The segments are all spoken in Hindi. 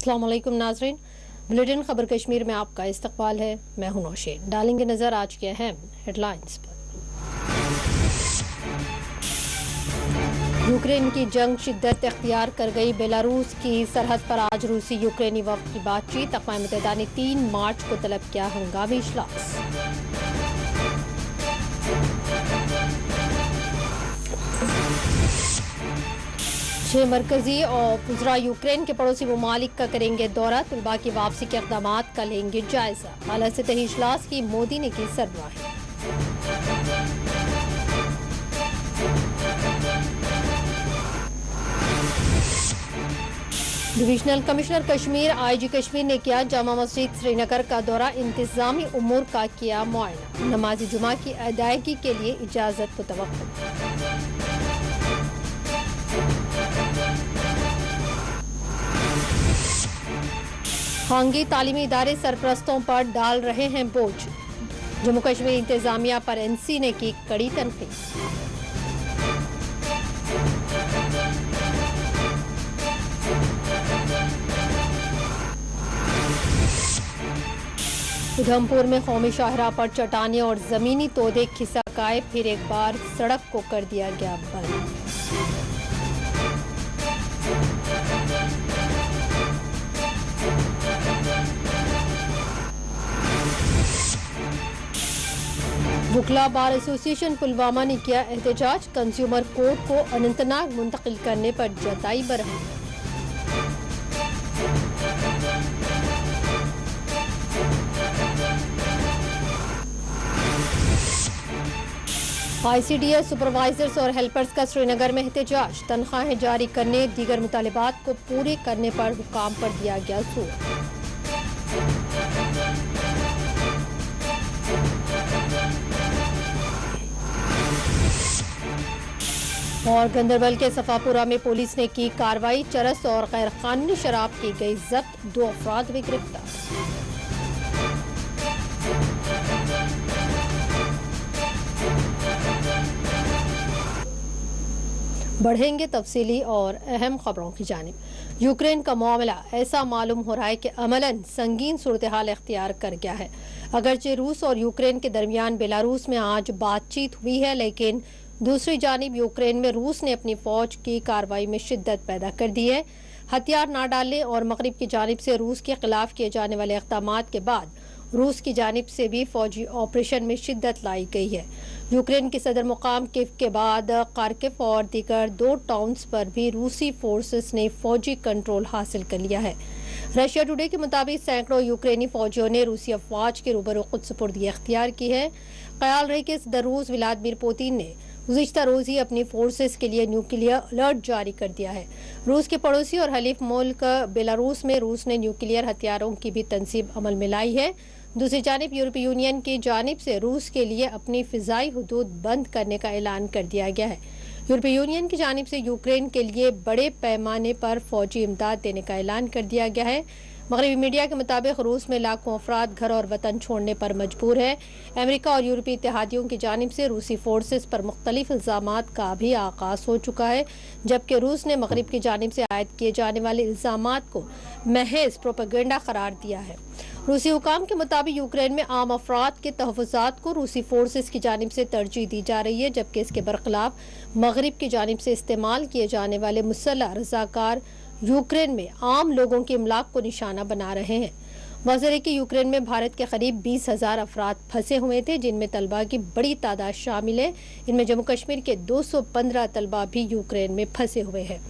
अस्सलाम वालेकुम नाज़रीन, बुलेटिन खबर कश्मीर में आपका इस्तकबाल है। मैं हूं नौशीन। डालेंगे नजर आज के अहम हेडलाइंस पर। यूक्रेन की जंग शिद्दत इख्तियार कर गई। बेलारूस की सरहद पर आज रूसी यूक्रेनी वफ्द की बातचीत। अक़वाम मुत्तहिदा ने 3 मार्च को तलब किया हंगामी इजलास। छह मरकजी और वज़रा यूक्रेन के पड़ोसी ममालिक का करेंगे दौरा। तलबा की वापसी के इक़दामात का लेंगे जायजा। हालत से तही इजलास की मोदी ने की सरबराही। Divisional commissioner Kashmir IG Kashmir ने किया जामा मस्जिद श्रीनगर का दौरा। इंतजामी उमूर का किया मुआयना। नमाज जुमा की अदायगी के लिए इजाजत मुतवक्किल। खांगी तालीमी इदारे सरपरस्तों पर डाल रहे हैं बोझ। जम्मू कश्मीर इंतजामिया पर NC ने की कड़ी तनकीद। उधमपुर में कौमी शाहराह पर चट्टानें और जमीनी तोदे खिसक आए। फिर एक बार सड़क को कर दिया गया बंद। वुकला बार एसोसिएशन पुलवामा ने किया एहतजाज। कंज्यूमर कोर्ट को अनंतनाग मुंतकिल करने पर जताई बरहमी। ICDS सुपरवाइजर्स और हेल्पर्स का श्रीनगर में एहतजाज। तनख्वाहें जारी करने, दीगर मुतालिबात को पूरे करने पर हुकाम पर दिया गया जोर। और गंदरबल के सफापुरा में पुलिस ने की कार्रवाई। चरस और गैर कानूनी शराब की गई जब्त। 2 अफराद भी गिरफ्तार। बढ़ेंगे तफसीली और अहम खबरों की जानिब। यूक्रेन का मामला ऐसा मालूम हो रहा है कि अमलन संगीन सूरत हाल इख्तियार कर गया है। अगरचे रूस और यूक्रेन के दरमियान बेलारूस में आज बातचीत हुई है, लेकिन दूसरी जानिब यूक्रेन में रूस ने अपनी फौज की कार्रवाई में शिद्दत पैदा कर दी है। हथियार ना डालने और मगरिब की जानिब से रूस के खिलाफ किए जाने वाले इक़दामात के बाद रूस की जानिब से भी फौजी ऑपरेशन में शिद्दत लाई गई है। यूक्रेन के सदर मुकाम किव के बाद खार्किव और दीगर 2 टाउन्स पर भी रूसी फोर्सेस ने फौजी कंट्रोल हासिल कर लिया है। रशिया टुडे के मुताबिक सैकड़ों यूक्रेनी फौजियों ने रूसी अफवाज के रूबरू खुद सुपुर्दी इख्तियार की है। ख्याल रहे कि सदर रूस व्लादिमीर पुतिन ने गुज़िश्ता रोज़ ही अपनी फोर्सेस के लिए न्यूक्लियर अलर्ट जारी कर दिया है। रूस के पड़ोसी और हलीफ मुल्क बेलारूस में रूस ने न्यूक्लियर हथियारों की भी तनसीब अमल में लाई है। दूसरी जानिब यूरोपीय यूनियन की जानिब से रूस के लिए अपनी फ़िज़ाई हुदूद बंद करने का ऐलान कर दिया गया है। यूरोपीय यूनियन की जानिब से यूक्रेन के लिए बड़े पैमाने पर फौजी इमदाद देने का ऐलान कर दिया गया है। मगरबी मीडिया के मुताबिक रूस में लाखों अफराद घर और वतन छोड़ने पर मजबूर है। अमेरिका और यूरोपीय इत्तेहादियों की जानिब से रूसी फोर्सेस पर मुख्तलिफ इल्ज़ामात का भी आगाज हो चुका है, जबकि रूस ने मगरिब की जानिब से आयद किए जाने वाले इल्ज़ामात को महज प्रोपेगेंडा करार दिया है। रूसी हुकाम के मुताबिक यूक्रेन में आम अफराद के तहफ़्फ़ुज़ात को रूसी फोर्सेस की जानिब से तरजीह दी जा रही है, जबकि इसके बरखिलाफ मगरिब की जानिब से इस्तेमाल किए जाने वाले मुसल्लह रज़ाकार यूक्रेन में आम लोगों की इमलाक को निशाना बना रहे हैं। वाज़ेह है कि यूक्रेन में भारत के करीब 20,000 अफराद फंसे हुए थे, जिनमें तलबा की बड़ी तादाद शामिल है। इनमें जम्मू कश्मीर के 215 तलबा भी यूक्रेन में फंसे हुए हैं।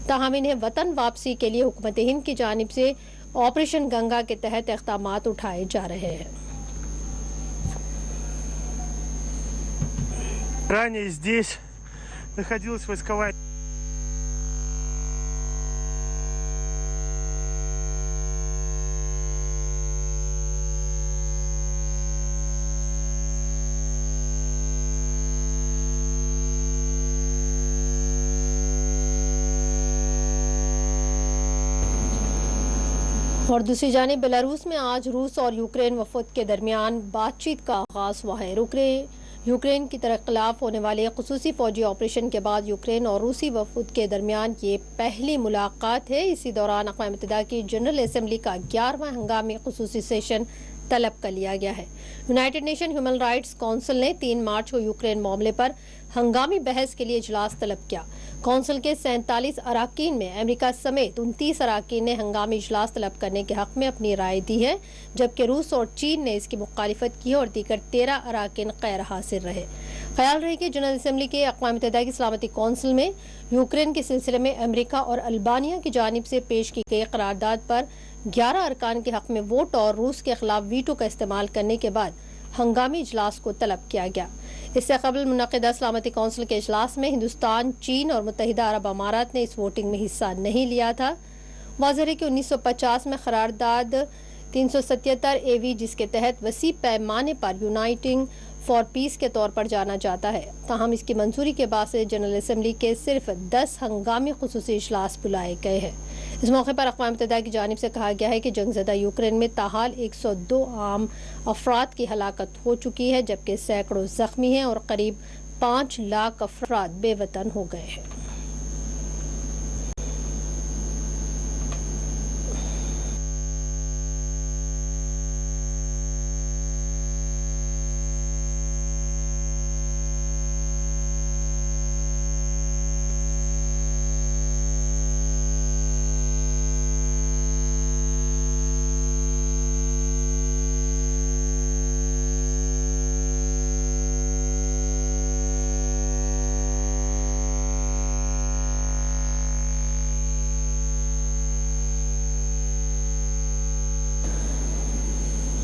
ताहम इन्हें वतन वापसी के लिए हुकूमत हिंद की जानिब से ऑपरेशन गंगा के तहत इक़दामात उठाए जा रहे हैं। Ранее здесь находилась войсковая. और दूसरी जानिब बेलारूस में आज रूस और यूक्रेन वफद के दरमियान बातचीत का आगाज हुआ है। यूक्रेन की तरफ खिलाफ होने वाले खुसूसी फौजी ऑपरेशन के बाद यूक्रेन और रूसी वफद के दरमियान ये पहली मुलाकात है। इसी दौरान अक़वाम मुत्तहिदा की जनरल असम्बली का 11वां हंगामी खुसूसी सेशन तलब कर लिया गया है। United nation human rights council ने 3 मार्च को यूक्रेन मामले पर हंगामी बहस के लिए इजलास तलब किया। काउंसिल के 47 अराकीन में अमेरिका समेत 29 अराकीन ने हंगामी इजलास तलब करने के हक में अपनी राय दी है, जबकि रूस और चीन ने इसकी मुखालिफत की और दीगर 13 अराकीन गैर हाजिर रहे। ख्याल रहे कि जनरल असम्बली के अक़वाम मुत्तहिदा की सलामती कौंसिल में यूक्रेन के सिलसिले में अमेरिका और अल्बानिया की जानिब से पेश की गई करारदाद पर 11 अरकान के हक में वोट और रूस के खिलाफ वीटो का इस्तेमाल करने के बाद हंगामी इजलास को तलब किया गया। इससे कबल मुनक़िदा सलामती कौंसिल के इजलास में हिंदुस्तान, चीन और मुत्तहिदा अरब अमारात ने इस वोटिंग में हिस्सा नहीं लिया था। वाज़ेह है कि 1950 में करारदाद 377 AV, जिसके तहत वसी पैमाने पर यूनाइटिंग फॉर पीस के तौर पर जाना जाता है, ताहम इसकी मंजूरी के बाद से जनरल असम्बली के सिर्फ 10 हंगामी खुसूसी इजलास बुलाए गए हैं। इस मौके पर अक़वाम मुत्तहिदा की जानिब से कहा गया है कि जंगज़दा यूक्रेन में ताहाल 102 आम अफराद की हलाकत हो चुकी है, जबकि सैकड़ों जख्मी हैं और करीब 5 लाख अफराद बेवतन हो गए हैं।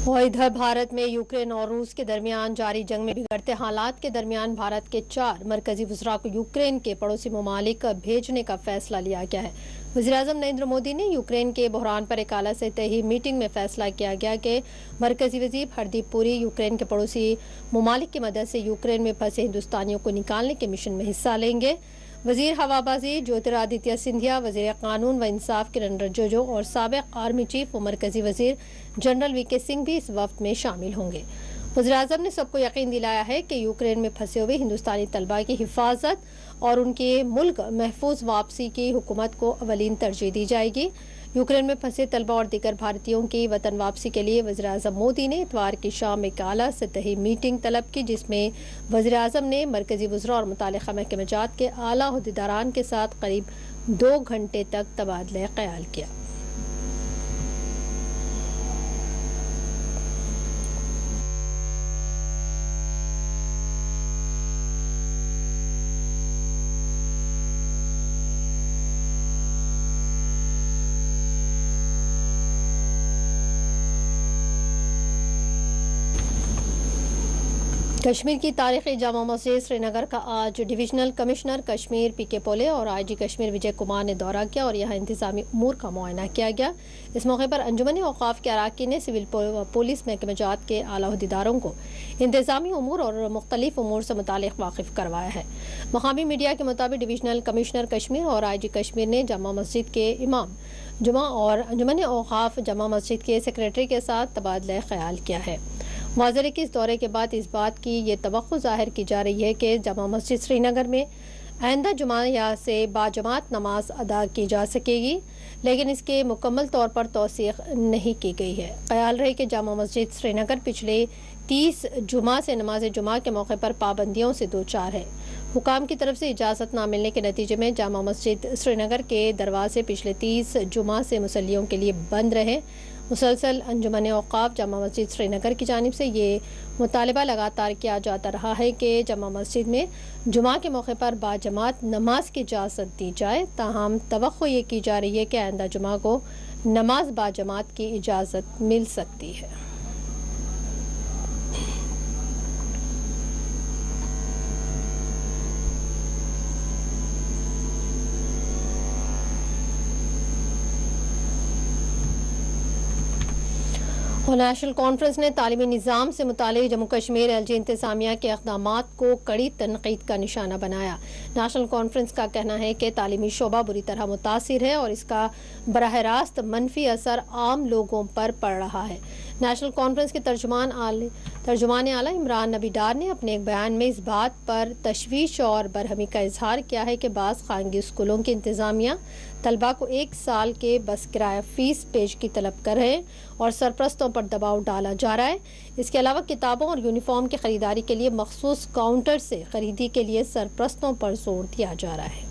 और इधर भारत में यूक्रेन और रूस के दरमियान जारी जंग में बिगड़ते हालात के दरमियान भारत के 4 मरकजी वज़रा को यूक्रेन के पड़ोसी ममालिक भेजने का फैसला लिया गया है। वज़ीर-ए-आज़म नरेंद्र मोदी ने यूक्रेन के बहरान पर एक आला सतही मीटिंग में फैसला किया गया कि मरकजी वज़ीर हरदीप पुरी यूक्रेन के पड़ोसी ममालिक की मदद से यूक्रेन में फंसे हिंदुस्तानियों को निकालने के मिशन में हिस्सा लेंगे। वज़ीर हवाबाजी ज्योतिरादित्य सिंधिया, वज़ीर कानून व इंसाफ किरण रिजिजू और साबिक़ आर्मी चीफ व मरकजी वज़ीर जनरल VK सिंह भी इस वक्त में शामिल होंगे। वज़ीर-ए-आज़म ने सबको यकीन दिलाया है कि यूक्रेन में फंसे हुए हिंदुस्तानी तलबा की हिफाजत और उनके मुल्क महफूज वापसी की हुकूमत को अवलीन तरजीह दी जाएगी। यूक्रेन में फंसे तलबा और दीगर भारतीयों की वतन वापसी के लिए वज़ीर-ए-आज़म मोदी ने इतवार की शाम एक आला सतही मीटिंग तलब की, जिसमें वज़ीर-ए-आज़म ने मरकजी वज़रा और मुतालिका महकमेजात के आला अहदेदारान के साथ करीब 2 घंटे तक तबादला ख्याल किया। कश्मीर की तारीखी जामा मस्जिद श्रीनगर का आज डिविजनल कमिश्नर कश्मीर PK पोले और IG कश्मीर विजय कुमार ने दौरा किया और यहाँ इंतजामी उमूर का मुआयना किया गया। इस मौके पर अंजुमन औकाफ के अराकीन ने सिविल पुलिस महकमेजात के आला अहदेदारों को इंतजामी उमूर और मुख्तलिफ उमूर से मुतालिक वाकिफ करवाया है। मकामी मीडिया के मुताबिक डिविजनल कमिश्नर कश्मीर और IG कश्मीर ने जामा मस्जिद के इमाम जुमा और अंजुमन औकाफ जामा मस्जिद के सेक्रेटरी के साथ तबादला ख्याल किया है। वाज़ेह है कि इस दौरे के बाद इस बात की ये तवक्को जाहिर की जा रही है कि जामा मस्जिद श्रीनगर में आइंदा जुमा या से बाजमात नमाज अदा की जा सकेगी, लेकिन इसके मुकम्मल तौर पर तौसीक़ नहीं की गई है। ख्याल रहे कि जामा मस्जिद श्रीनगर पिछले 30 जुमा से नमाज जुमा के मौके पर पाबंदियों से दो चार है। हुकाम की तरफ से इजाज़त न मिलने के नतीजे में जामा मस्जिद श्रीनगर के दरवाजे पिछले 30 जुमा से मुसल्लियों के लिए बंद रहे। मुसलसल अंजुमन औकाफ जामा मस्जिद श्रीनगर की जानिब से ये मुतालबा लगातार किया जाता रहा है कि जामा मस्जिद में जुमा के मौके पर बाजमात नमाज की इजाज़त दी जाए। ताहम तवक्को ये की जा रही है कि आइंदा जुमा को नमाज बाजमात की इजाज़त मिल सकती है। और नेशनल कॉन्फ्रेंस ने तालीमी निज़ाम से मुतालिक जम्मू कश्मीर LG इंतज़ामिया के इक़दामात को कड़ी तनक़ीद का निशाना बनाया। नेशनल कॉन्फ्रेंस का कहना है कि तालीमी शोबा बुरी तरह मुतासिर है और इसका बराह रास्त मनफी असर आम लोगों पर पड़ रहा है। नेशनल कॉन्फ्रेंस के तर्जुमान आला इमरान नबी डार ने अपने एक बयान में इस बात पर तशवीश और बरहमी का इजहार किया है कि बाज़ खानगी स्कूलों की इंतज़ामिया तलबा को 1 साल के बस किराया फ़ीस पेश की तलब कर रहे हैं और सरपरस्तों पर दबाव डाला जा रहा है। इसके अलावा किताबों और यूनिफॉर्म की ख़रीदारी के लिए मखसूस काउंटर से खरीदी के लिए सरपरस्तों पर जोर दिया जा रहा है।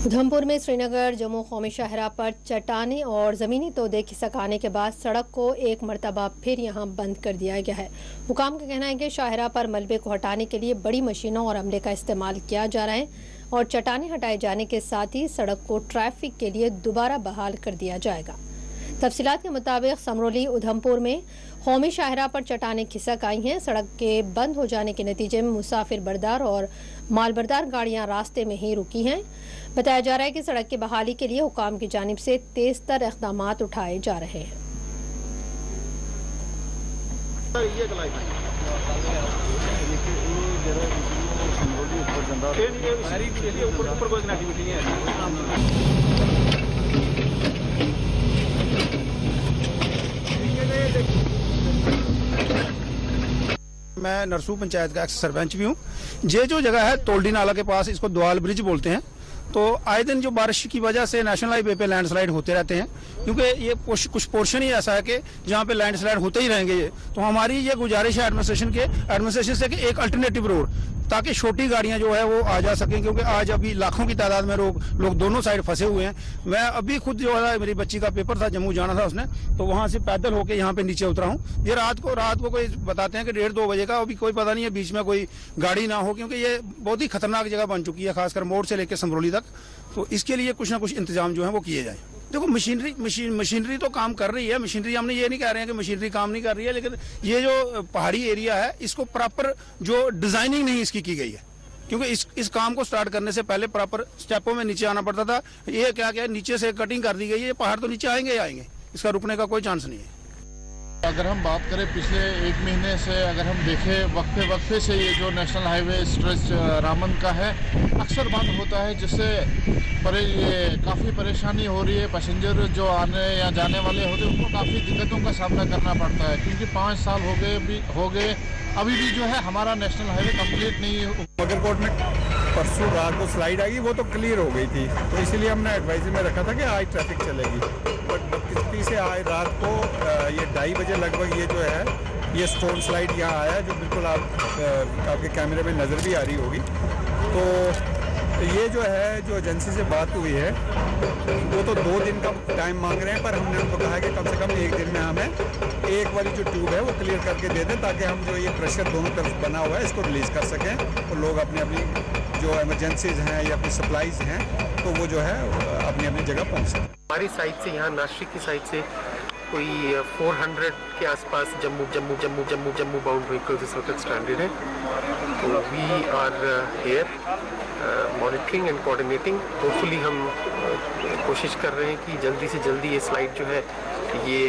उधमपुर में श्रीनगर जम्मू कौमी शाहरा पर चट्टानें और ज़मीनी तोदे खिसकाने के बाद सड़क को एक मरतबा फिर यहां बंद कर दिया गया है। हुकाम का कहना है कि शाहरा पर मलबे को हटाने के लिए बड़ी मशीनों और अमले का इस्तेमाल किया जा रहा है और चट्टानें हटाए जाने के साथ ही सड़क को ट्रैफिक के लिए दोबारा बहाल कर दिया जाएगा। तफसीलात के मुताबिक समरोली उधमपुर में कौमी शाहरा पर चट्टानें खिसक आई हैं। सड़क के बंद हो जाने के नतीजे में मुसाफिर बरदार और माल बरदार गाड़ियां रास्ते में ही रुकी हैं। बताया जा रहा है कि सड़क की बहाली के लिए हुकाम की जानिब से तेज तर इक़दाम उठाए जा रहे हैं। मैं नरसू पंचायत का एक्स सरपंच भी हूँ। ये जो जगह है तोल्डी नाला के पास, इसको द्वाल ब्रिज बोलते हैं। तो आए दिन जो बारिश की वजह से नेशनल हाईवे पे लैंडस्लाइड होते रहते हैं, क्योंकि ये कुछ पोर्शन ही ऐसा है कि जहाँ पे लैंडस्लाइड होते ही रहेंगे। ये तो हमारी ये गुजारिश है एडमिनिस्ट्रेशन से कि एक अल्टरनेटिव रोड, ताकि छोटी गाड़ियां जो है वो आ जा सकें, क्योंकि आज अभी लाखों की तादाद में लोग दोनों साइड फंसे हुए हैं। मैं अभी खुद जो है, मेरी बच्ची का पेपर था, जम्मू जाना था उसने, तो वहां से पैदल होके यहाँ पे नीचे उतरा हूँ। ये रात को कोई बताते हैं कि 1:30-2 बजे का, अभी कोई पता नहीं है बीच में कोई गाड़ी ना हो, क्योंकि ये बहुत ही खतरनाक जगह बन चुकी है, खासकर मोड़ से लेकर समरोली तक। तो इसके लिए कुछ ना कुछ इंतजाम जो है वो किए जाए। देखो मशीनरी तो काम कर रही है। मशीनरी, हमने ये नहीं कह रहे हैं कि मशीनरी काम नहीं कर रही है, लेकिन ये जो पहाड़ी एरिया है इसको प्रॉपर जो डिजाइनिंग नहीं इसकी की गई है, क्योंकि इस काम को स्टार्ट करने से पहले प्रॉपर स्टेपों में नीचे आना पड़ता था। ये क्या नीचे से कटिंग कर दी गई है, पहाड़ तो नीचे आएंगे ही आएंगे, इसका रुकने का कोई चांस नहीं है। अगर हम बात करें पिछले 1 महीने से, अगर हम देखें वक्फे से ये जो नेशनल हाईवे स्ट्रेच रामन का है अक्सर बंद होता है, जिससे ये काफ़ी परेशानी हो रही है। पैसेंजर जो आने या जाने वाले होते हैं उनको काफ़ी दिक्कतों का सामना करना पड़ता है, क्योंकि 5 साल हो गए अभी भी जो है हमारा नेशनल हाईवे कंप्लीट नहीं है। मगरकोट में परसों रात को स्लाइड आई, वो तो क्लियर हो गई थी, तो इसीलिए हमने एडवाइजरी में रखा था कि आज ट्रैफिक चलेगी। बट बदकिस्मती से आज रात को ये 2:30 बजे लगभग ये जो है ये स्टोन स्लाइड यहाँ आया, जो बिल्कुल आपके कैमरे में नज़र भी आ रही होगी। तो ये जो है, जो एजेंसी से बात हुई है, वो तो 2 दिन का टाइम मांग रहे हैं, पर हमने उनको कहा है कि कम से कम 1 दिन में हमें एक वाली जो ट्यूब है वो क्लियर करके दे दें, ताकि हम जो ये प्रेशर दोनों तरफ बना हुआ है इसको रिलीज़ कर सकें और लोग अपनी जो इमरजेंसीज हैं या अपनी सप्लाईज हैं तो वो जो है अपनी जगह पहुँच सकें। हमारी साइड से, यहाँ नासिक की साइड से कोई 400 के आसपास जम्मू बाउंड व्हीकल्स इस वक्त स्टैंडर्ड है। तो we are here monitoring and coordinating. Hopefully हम कोशिश कर रहे हैं कि जल्दी से जल्दी ये स्लाइड जो है ये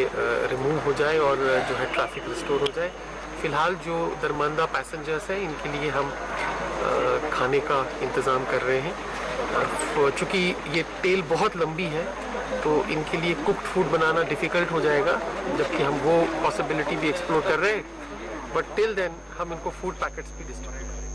रिमूव हो जाए और जो है ट्रैफिक रिस्टोर हो जाए। फ़िलहाल जो दरमंदा पैसेंजर्स हैं इनके लिए हम खाने का इंतज़ाम कर रहे हैं। चूँकि ये टेल बहुत लंबी है तो इनके लिए कुक्ड फूड बनाना डिफ़िकल्ट हो जाएगा, जबकि हम वो पॉसिबिलिटी भी एक्सप्लोर कर रहे हैं। बट टिल देन हम इनको फूड पैकेट्स भी डिस्ट्रीब्यूट करें।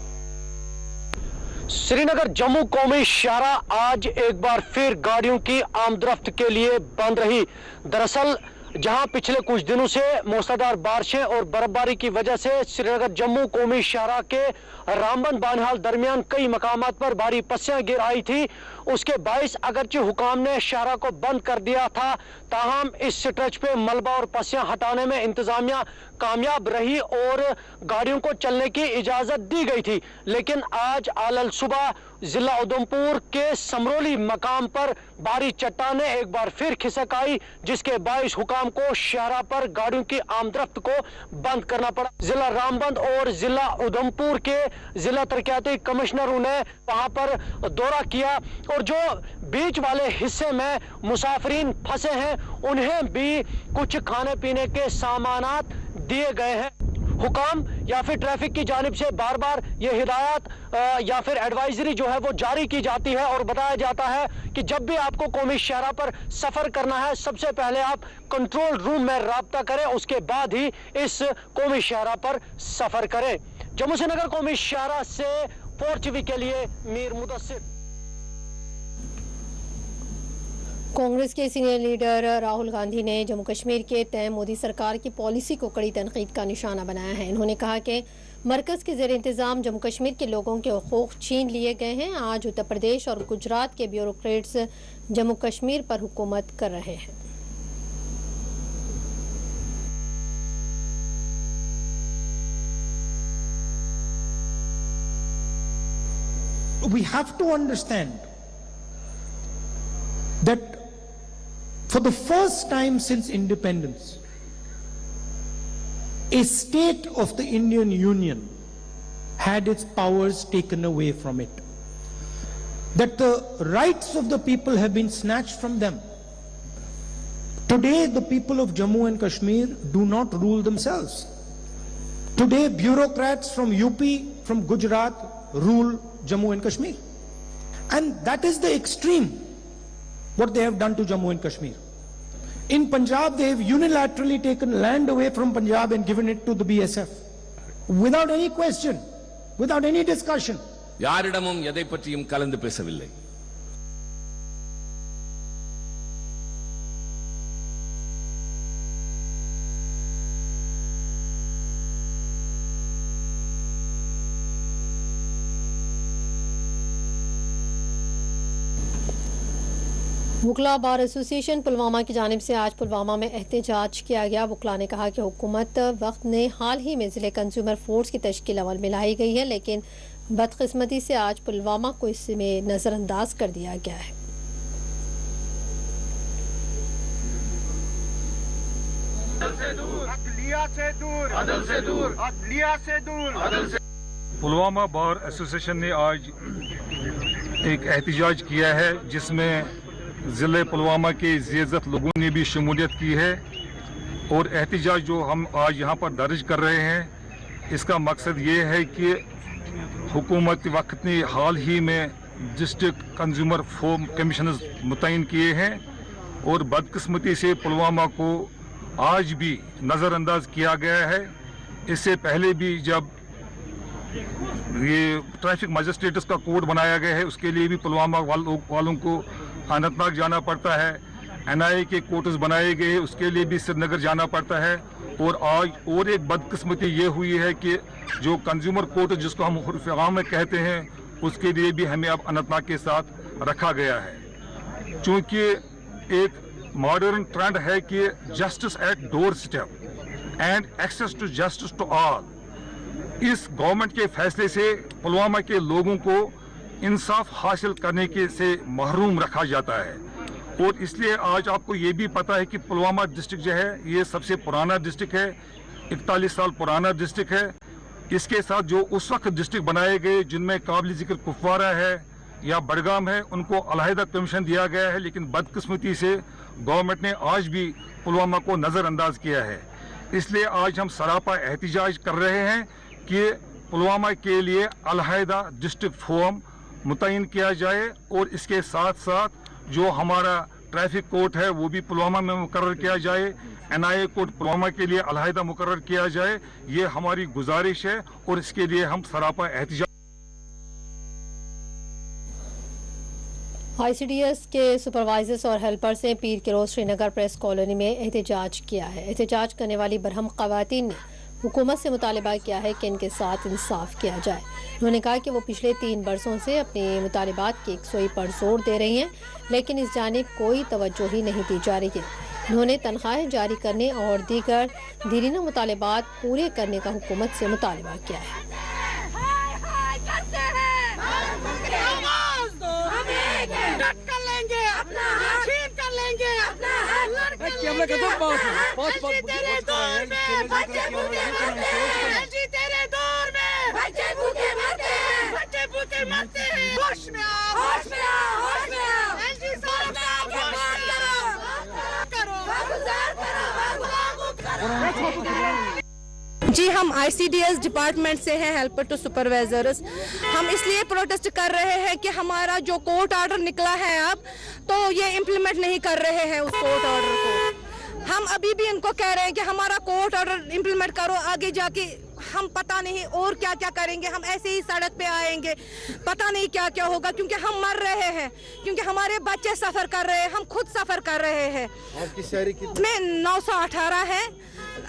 श्रीनगर जम्मू कौमी शाहरा आज एक बार फिर गाड़ियों की आमदरफ्त के लिए बंद रही। दरअसल जहां पिछले कुछ दिनों से मूसलाधार बारिशें और बर्फबारी की वजह से श्रीनगर जम्मू कौमी शाहरा के रामबन बानिहाल दरमियान कई मकामात पर भारी पस्सियां गिर आई थी, उसके बाइस अगरचे हुकाम ने शाहरा को बंद कर दिया था, ताहम इस स्ट्रेच पे मलबा और पस्सियां हटाने में इंतजामिया कामयाब रही और गाड़ियों को चलने की इजाजत दी गई थी। लेकिन आज आलल सुबह जिला उधमपुर के समरोली मकाम पर भारी चट्टानें एक बार फिर खिसक आई, जिसके बाइस हुकाम को शहरा पर गाड़ियों की आमदरफ्त को बंद करना पड़ा। जिला रामबंद और जिला उधमपुर के जिला तरक्याती कमिश्नरों ने वहां पर दौरा किया और जो बीच वाले हिस्से में मुसाफिरीन फंसे हैं उन्हें भी कुछ खाने पीने के सामानात दिए गए हैं। हुकाम या फिर ट्रैफिक की जानिब से बार बार ये हिदायत या फिर एडवाइजरी जो है वो जारी की जाती है और बताया जाता है कि जब भी आपको कौमी शहरा पर सफर करना है सबसे पहले आप कंट्रोल रूम में राब्ता करें, उसके बाद ही इस कौमी शहरा पर सफर करें। जम्मू श्रीनगर कौमी शहरा से 4TV के लिए मीर मुदस्सिर। कांग्रेस के सीनियर लीडर राहुल गांधी ने जम्मू कश्मीर के तय मोदी सरकार की पॉलिसी को कड़ी तनकीद का निशाना बनाया है। इन्होंने कहा कि मरकज के ज़ेर इंतज़ाम जम्मू कश्मीर के लोगों के हकूक़ छीन लिए गए हैं। आज उत्तर प्रदेश और गुजरात के ब्यूरोक्रेट्स जम्मू कश्मीर पर हुकूमत कर रहे हैं। We have to understand that for the first time since independence, a state of the Indian Union had its powers taken away from it. That the rights of the people have been snatched from them. Today, the people of Jammu and Kashmir do not rule themselves. Today, bureaucrats from UP, from Gujarat, rule Jammu and Kashmir. And that is the extreme, what they have done to Jammu and Kashmir. In Punjab, they have unilaterally taken land away from Punjab and given it to the BSF. Without any question, without any discussion. யாரிடமும் எதை பற்றியும் கலந்து பேசவில்லை. वुकला बार एसोसिएशन पुलवामा की जानिब से आज पुलवामा में एहतजाज किया गया। वुकला ने कहा कि हुकूमत वक्त ने हाल ही में ज़िले कंज्यूमर फोर्स की तश्कील अमल में लाई गई है, लेकिन बदकिस्मती से आज पुलवामा को इसमें नज़रअंदाज कर दिया गया है। पुलवामा बार एसोसिएशन ने आज एक एहतजाज किया है जिसमें ज़िले पुलवामा के ज़िय्ज़त लोगों ने भी शमूलियत की है और एहतजाज जो हम आज यहाँ पर दर्ज कर रहे हैं इसका मकसद ये है कि हुकूमत वक्त ने हाल ही में डिस्ट्रिक्ट कंज्यूमर फोर्म कमीशनर्स मुतय्यन किए हैं और बदकिस्मती से पुलवामा को आज भी नज़रअंदाज किया गया है। इससे पहले भी जब ये ट्रैफिक मजिस्ट्रेट्स का कोड बनाया गया है उसके लिए भी पुलवामा वालों को अनंतनाग जाना पड़ता है। NIA के कोर्ट्स बनाए गए उसके लिए भी श्रीनगर जाना पड़ता है। और आज और एक बदकिस्मती ये हुई है कि जो कंज्यूमर कोर्ट जिसको हम उर्फ़ आम में कहते हैं उसके लिए भी हमें अब अनंतनाग के साथ रखा गया है। चूँकि एक मॉडर्न ट्रेंड है कि justice at doorstep and access to justice to all, इस गवर्नमेंट के फैसले से पुलवामा के लोगों को इंसाफ हासिल करने के से महरूम रखा जाता है। और इसलिए आज आपको ये भी पता है कि पुलवामा डिस्ट्रिक्ट जो है ये सबसे पुराना डिस्ट्रिक्ट है, 41 साल पुराना डिस्ट्रिक्ट है। इसके साथ जो उस वक्त डिस्ट्रिक्ट बनाए गए जिनमें काबिल जिक्र कुपवारा है या बडगाम है उनको अलहदा कमीशन दिया गया है, लेकिन बदकिस्मती से गवर्नमेंट ने आज भी पुलवामा को नज़रअंदाज किया है। इसलिए आज हम सरापा एहतजाज कर रहे हैं कि पुलवामा के लिए अलहदा डिस्ट्रिक्ट फॉर्म मुतय्यन किया जाए और इसके साथ साथ जो हमारा ट्रैफिक कोर्ट है वो भी पुलवामा में मुकर्रर किया जाए, NIA कोर्ट पुलवामा के लिए अलहदा मुकर्रर किया जाए। ये हमारी गुजारिश है और इसके लिए हम सरापा एहतजाज। ICDS के सुपरवाइजर्स और हेल्पर्स ने पीर के रोज श्रीनगर प्रेस कॉलोनी में एहतजाज किया है। एहतजाज करने वाली बरहम खवातीन ने हुकूमत से मुतालिबा किया है कि इनके साथ इंसाफ किया जाए। उन्होंने कहा कि वो पिछले 3 बरसों से अपने मुतालिबात की एकसोई पर जोर दे रही हैं, लेकिन इस जानिब कोई तवज्जो ही नहीं दी जा रही है। उन्होंने तनख्वाहें जारी करने और दीगर दीरीना मुतालिबात पूरे करने का हुकूमत से मुतालिबा किया है। कैमरा कहते हैं पाँच जी, हम ICDS डिपार्टमेंट से हैं, हेल्पर टू सुपरवाइजर्स। हम इसलिए प्रोटेस्ट कर रहे हैं कि हमारा जो कोर्ट ऑर्डर निकला है अब, तो ये इम्प्लीमेंट नहीं कर रहे हैं उस कोर्ट ऑर्डर को। हम अभी भी इनको कह रहे हैं कि हमारा कोर्ट ऑर्डर इम्प्लीमेंट करो, आगे जाके हम पता नहीं और क्या क्या करेंगे। हम ऐसे ही सड़क पे आएंगे, पता नहीं क्या क्या होगा, क्योंकि हम मर रहे हैं, क्योंकि हमारे बच्चे सफर कर रहे हैं, हम खुद सफर कर रहे हैं। आपकी सैलरी कितनी? मैं 918 है।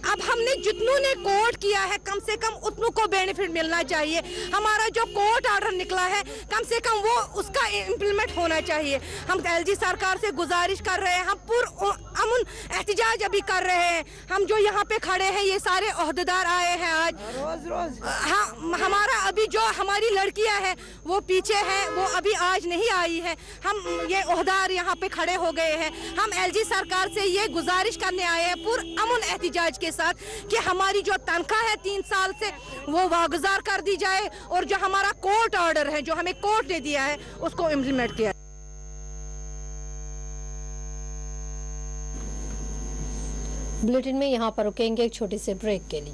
अब हमने जितनों ने कोर्ट किया है, कम से कम उतनों को बेनिफिट मिलना चाहिए। हमारा जो कोर्ट ऑर्डर निकला है, कम से कम वो उसका इम्प्लीमेंट होना चाहिए। हम LG सरकार से गुजारिश कर रहे हैं, हम पुरअमन एहतजाज अभी कर रहे हैं। हम जो यहाँ पे खड़े हैं, ये सारे ओहदेदार आए हैं आज रोज। हाँ, हमारा अभी जो हमारी लड़कियां हैं वो पीछे हैं, वो अभी आज नहीं आई है। हम ये ओहदेदार यहाँ पे खड़े हो गए हैं। हम LG सरकार से ये गुजारिश करने आए हैं पुरअमन एहतजाज के साथ कि हमारी जो तनख्वाह है 3 साल से वो वागुजार कर दी जाए, और जो हमारा कोर्ट ऑर्डर है, जो हमें कोर्ट ने दिया है, उसको इम्प्लीमेंट किया। बुलेटिन में यहाँ पर रुकेंगे एक छोटे से ब्रेक के लिए।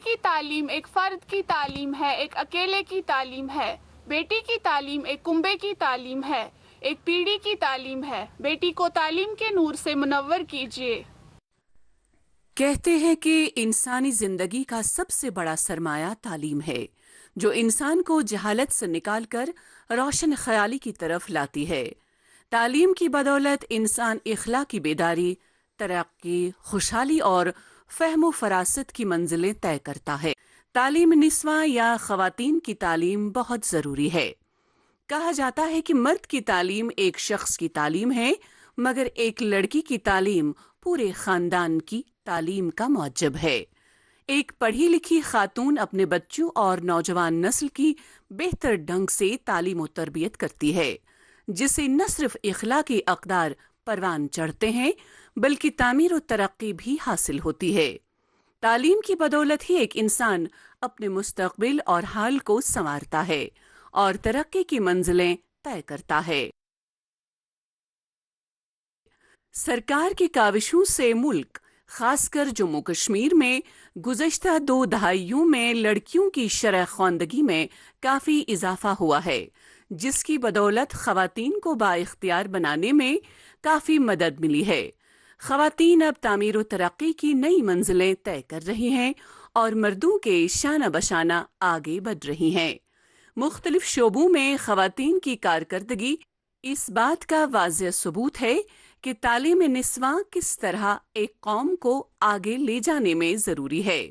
की तालीम एक फर्द की तालीम है, एक अकेले की तालीम है। बेटी की तालीम एक कुंबे की तालीम है, एक पीढ़ी की तालीम है। बेटी को तालीम के नूर से मुनव्वर कीजिए। कहते हैं कि इंसानी जिंदगी का सबसे बड़ा सरमाया तालीम है, जो इंसान को जहालत से निकालकर रोशन ख्याली की तरफ लाती है। तालीम की बदौलत इंसान इखलाकी बेदारी, तरक्की, खुशहाली और फहमो फरासत की मंजिलें तय करता है। तालीम निस्वा या खवातीन की तालीम बहुत ज़रूरी है। कहा जाता है कि मर्द की तालीम एक शख्स की तालीम है, मगर एक लड़की की तालीम पूरे खानदान की तालीम का मौजब है। एक पढ़ी लिखी खातून अपने बच्चों और नौजवान नस्ल की बेहतर ढंग से तालीम और तरबियत करती है, जिससे न सिर्फ इखलाकी अक़दार परवान चढ़ते हैं, बल्कि तामीर और तरक्की भी हासिल होती है। तालीम की बदौलत ही एक इंसान अपने मुस्तक़बिल और हाल को संवारता है और तरक्की की मंजिलें तय करता है। सरकार की काविशों से मुल्क, खासकर जम्मू कश्मीर में गुज़श्ता 2 दहाइयों में लड़कियों की शरह ख़्वानदगी में काफ़ी इजाफा हुआ है, जिसकी बदौलत ख़वातीन को बाइख्तियार बनाने में काफ़ी मदद मिली है। ख़वातीन अब तामीर व तरक्की की नई मंजिलें तय कर रही हैं और मर्दों के शाना बशाना आगे बढ़ रही हैं। मुख्तलिफ शोबों में ख़वातीन की कारकर्दगी इस बात का वाज़ेह सबूत है कि तालीम निस्वा किस तरह एक कौम को आगे ले जाने में ज़रूरी है।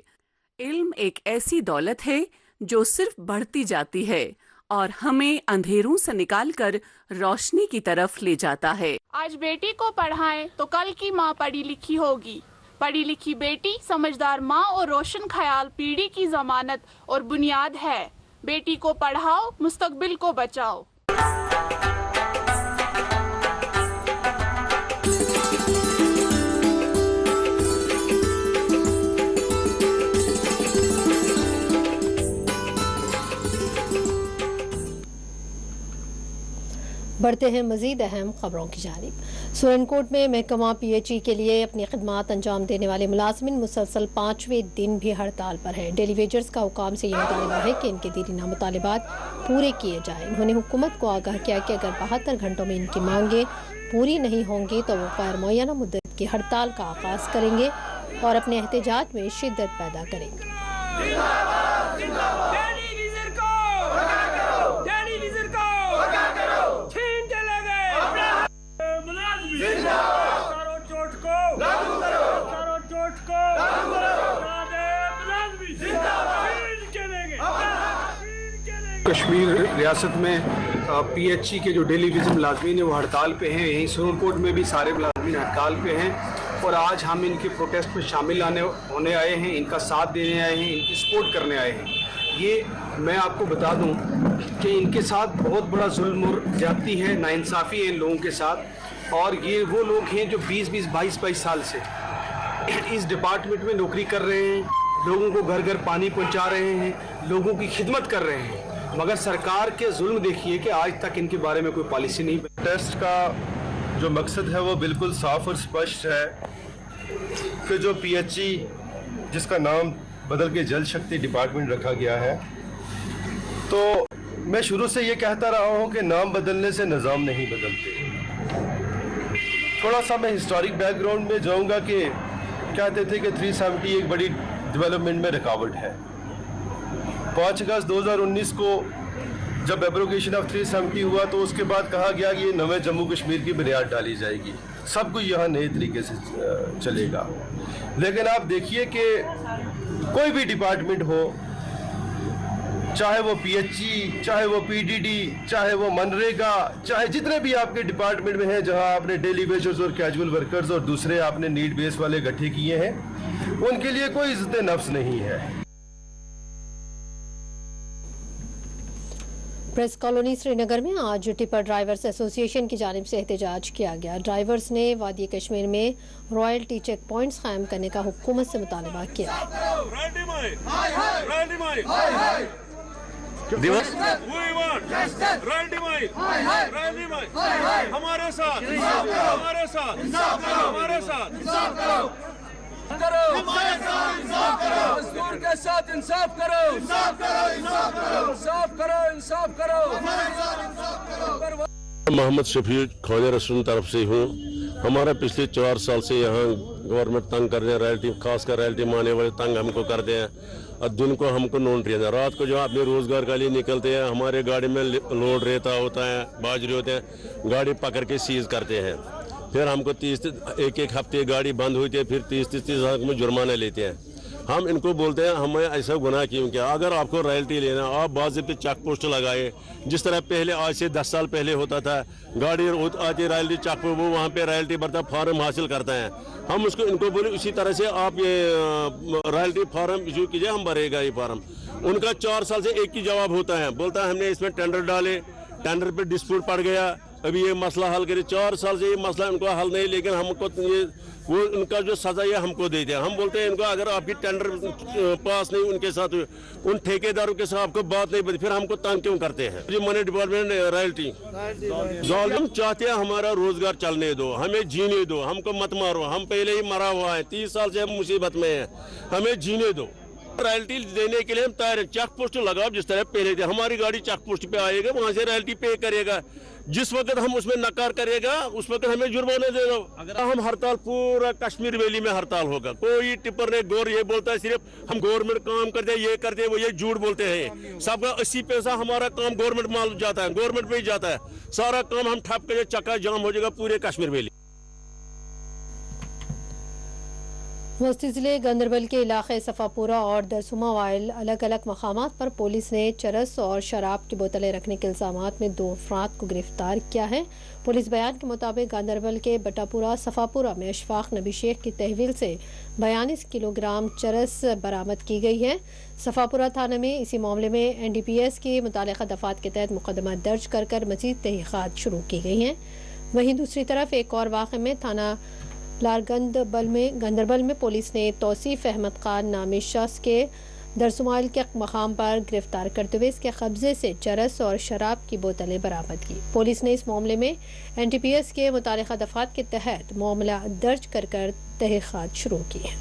इल्म एक ऐसी दौलत है जो सिर्फ बढ़ती जाती है और हमें अंधेरों से निकालकर रोशनी की तरफ ले जाता है। आज बेटी को पढ़ाएं तो कल की माँ पढ़ी लिखी होगी। पढ़ी लिखी बेटी, समझदार माँ और रोशन ख्याल पीढ़ी की जमानत और बुनियाद है। बेटी को पढ़ाओ, मुस्तकबिल को बचाओ। बढ़ते हैं मजीद अहम खबरों की जानिब। सुरनकोट में महकमा PHE के लिए अपनी खिदमात अंजाम देने वाले मुलाजमिन मुसलसल 5वें दिन भी हड़ताल पर है। डेली वेजर्स का हुकाम से यह मुतालबा है कि इनके दीनी मुतालबात पूरे किए जाएं। उन्होंने हुकूमत को आगाह किया कि अगर 72 घंटों में इनकी मांगें पूरी नहीं होंगी तो वो गैर मुअय्यना मुद्दत की हड़ताल का आगाज़ करेंगे और अपने एहतजाज में शिद्दत पैदा करेंगे। कश्मीर रियासत में PHE के जो डेली बेसिस मुलाजमीन हैं वो हड़ताल पे हैं। यहीं सुरनकोट में भी सारे मुलाजमीन हड़ताल पे हैं और आज हम इनके प्रोटेस्ट में शामिल होने आए हैं, इनका साथ देने आए हैं, इनकी सपोर्ट करने आए हैं। ये मैं आपको बता दूं कि इनके साथ बहुत बड़ा जुल्म और ज्यादती है, नाइंसाफ़ी है इन लोगों के साथ। और ये वो लोग हैं जो 20-20, 22-22 साल से इस डिपार्टमेंट में नौकरी कर रहे हैं, लोगों को घर घर पानी पहुंचा रहे हैं, लोगों की खिदमत कर रहे हैं, मगर सरकार के जुल्म देखिए कि आज तक इनके बारे में कोई पॉलिसी नहीं। टेस्ट का जो मकसद है वो बिल्कुल साफ और स्पष्ट है कि जो PHE जिसका नाम बदल के जल शक्ति डिपार्टमेंट रखा गया है, तो मैं शुरू से ये कहता रहा हूँ कि नाम बदलने से निज़ाम नहीं बदलते। थोड़ा सा मैं हिस्टोरिक बैकग्राउंड में जाऊँगा कि कहते थे कि 370 एक बड़ी डेवलपमेंट में रुकावट है। 5 अगस्त 2019 को जब एब्रोगेशन ऑफ 370 हुआ तो उसके बाद कहा गया कि ये नवे जम्मू कश्मीर की बुनियाद डाली जाएगी, सब कुछ यहाँ नए तरीके से चलेगा। लेकिन आप देखिए कि कोई भी डिपार्टमेंट हो, चाहे वो PHE, चाहे वो PDD, चाहे वो मनरेगा, चाहे जितने भी आपके डिपार्टमेंट में हैं जहां आपने डेली बेसिस और कैजुअल वर्कर्स और दूसरे आपने नीड बेस वाले इकट्ठे किए हैं, उनके लिए कोई इज्जत नफ्स नहीं है। प्रेस कॉलोनी श्रीनगर में आज टिपर ड्राइवर्स एसोसिएशन की जानिब से एहतजाज किया गया। ड्राइवर्स ने वादी कश्मीर में रॉयल्टी चेक पॉइंट्स कायम करने का हुकूमत से मुतालबा किया। हमारे साथ मजदूर के साथ इंसाफ करो, इंसाफ करो। मोहम्मद शफी खाने रेस्टोरेंट तरफ से हूँ। हमारा पिछले 4 साल से यहाँ गवर्नमेंट तंग कर रहे हैं, रॉयल्टी खासकर रॉयल्टी माने वाले तंग हमको करते हैं और दिन को हमको नोट रहता है। रात को जो अपने रोजगार के लिए निकलते हैं, हमारे गाड़ी में लोड रहता होता है, बाजरे होते हैं, गाड़ी पकड़ के सीज करते हैं। फिर हमको 1 हफ्ते गाड़ी बंद होती है, फिर 30 हज़ार में जुर्माना लेते हैं। हम इनको बोलते हैं हमें ऐसा गुनाह क्यों किया। अगर आपको रॉयल्टी लेना, आप बाज़ाब्ते चेक पोस्ट लगाए, जिस तरह पहले आज से 10 साल पहले होता था। गाड़ी आती रॉयल्टी चेक पोस्ट, वो वहाँ पे रॉयल्टी भरता, फार्म हासिल करता है। हम उसको इनको बोले उसी तरह से आप ये रॉयल्टी फार्म इशू कीजिए, हम भरेगा ये फार्म। उनका 4 साल से एक ही जवाब होता है, बोलता है हमने इसमें टेंडर डाले, टेंडर पर डिस्प्यूट पड़ गया, अभी ये मसला हल करे। 4 साल से ये मसला उनको हल नहीं, लेकिन हमको ये वो उनका जो सजा है हमको दे दिया। हम बोलते हैं इनको अगर आपकी टेंडर पास नहीं उनके साथ उन ठेकेदारों के साथ आपको बात नहीं बनी, फिर हमको तंग क्यों करते हैं। जी मनी डिपार्टमेंट रॉयल्टी हम चाहते हैं हमारा रोजगार चलने दो, हमें जीने दो, हमको मत मारो। हम पहले ही मरा हुआ है, 30 साल से हम मुसीबत में हैं, हमें जीने दो। रॉयल्टी देने के लिए हम तैयार हैं। चेक पोस्ट लगाओ जिस तरह पहले थे, हमारी गाड़ी चेक पोस्ट पे आएगा, वहाँ से रॉयल्टी पे करेगा। जिस वक्त हम उसमें नकार करेगा उस वक्त हमें जुर्माना दे दो। अगर हम हड़ताल, पूरा कश्मीर वैली में हड़ताल होगा। कोई टिप्पर ने गौर ये बोलता है सिर्फ हम गवर्नमेंट काम करते हैं, ये करते हैं, वो ये झूठ बोलते हैं। सबका 80 पैसा हमारा काम गवर्नमेंट माल जाता है, गवर्नमेंट में ही जाता है। सारा काम हम ठप कर चक्का जाम हो जाएगा पूरे कश्मीर वैली। वस्ती जिले गांदरबल के इलाके सफ़ापुरा और दरसुमा वाइल अलग अलग मकामात पर पुलिस ने चरस और शराब की बोतलें रखने के इल्ज़ामात में 2 अफराद को गिरफ्तार किया है। पुलिस बयान के मुताबिक गांदरबल के बटापुरा सफ़ापुरा में अशफाक नबी शेख की तहवील से 42 किलोग्राम चरस बरामद की गई है। सफ़ापुरा थाने में इसी मामले में NDPS की मुतालिका दफ़ात के तहत मुकदमा दर्ज कर मज़ीद तहक़ीक़ात शुरू की गई हैं। वहीं दूसरी तरफ एक और वाक़े में थाना गांदरबल में पुलिस ने तौसीफ अहमद खान नामी शख्स के दरसुमाइल के मकाम पर गिरफ्तार करते हुए इसके कब्जे से चरस और शराब की बोतलें बरामद की। पुलिस ने इस मामले में NDPS के मुतालिका दफ़ात के तहत मामला दर्ज कर तहक़ीक़ात शुरू की है।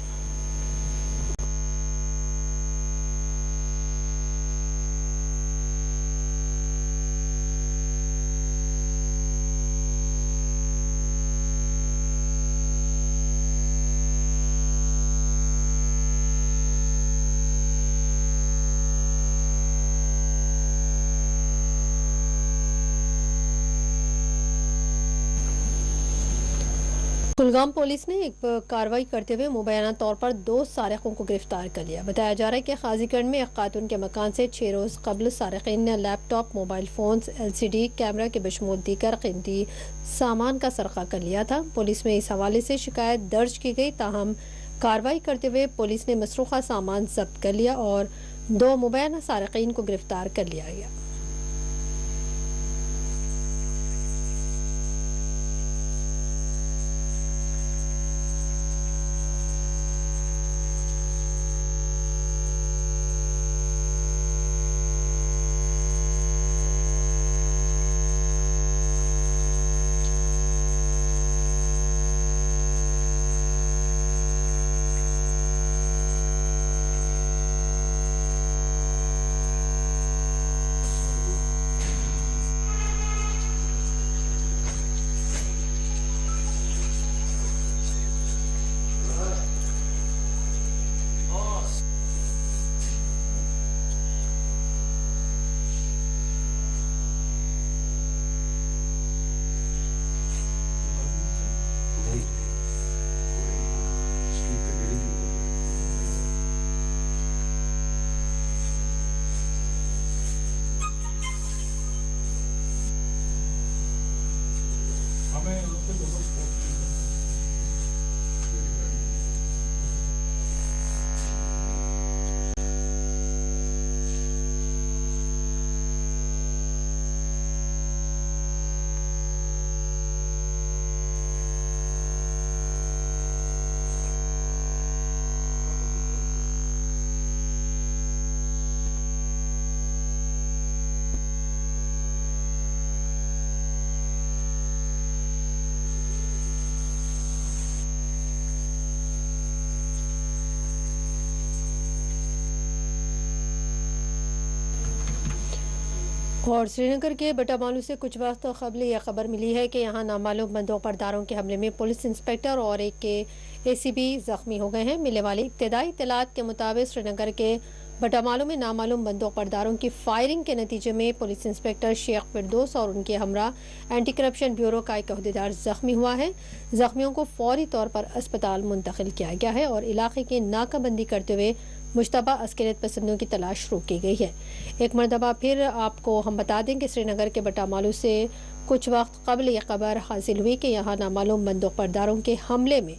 कुलगाम पुलिस ने एक कार्रवाई करते हुए मुबैना तौर पर 2 सारिकों को गिरफ्तार कर लिया। बताया जा रहा है कि काजीगंज में एक खातून के मकान से 6 रोज़ कबल सारिकीन ने laptop, mobile phones, LCD camera के बशमूल दीगर कीमती सामान का सरका कर लिया था। पुलिस में इस हवाले से शिकायत दर्ज की गई, ताहम कार्रवाई करते हुए पुलिस ने मसरूक़ा सामान जब्त कर लिया और 2 मुबैना सारिकीन को गिरफ्तार कर लिया गया। और श्रीनगर के बटामालू से कुछ वक्त कबल यह खबर मिली है कि यहाँ नामालूम बंदूकबरदारों के हमले में पुलिस इंस्पेक्टर और एक के ACB जख्मी हो गए हैं। मिलने वाली इब्तदाई इत्तलात के मुताबिक श्रीनगर के बटामालू में नामालूम बंदूकबरदारों की फायरिंग के नतीजे में पुलिस इंस्पेक्टर शेख फिरदौस और उनके हमरा एंटी करप्शन ब्यूरो का एक अहदेदार जख्मी हुआ है। जख्मियों को फौरी तौर पर अस्पताल मुंतकिल किया गया है और इलाके की नाकाबंदी करते हुए मुश्तबा अस्करियत पसंदों की तलाश शुरू की गई है। एक मरतबा फिर आपको हम बता दें कि श्रीनगर के बटामालू से कुछ वक्त कबल ये खबर हासिल हुई कि यहाँ नामालूम बंदूकबरदारों के हमले में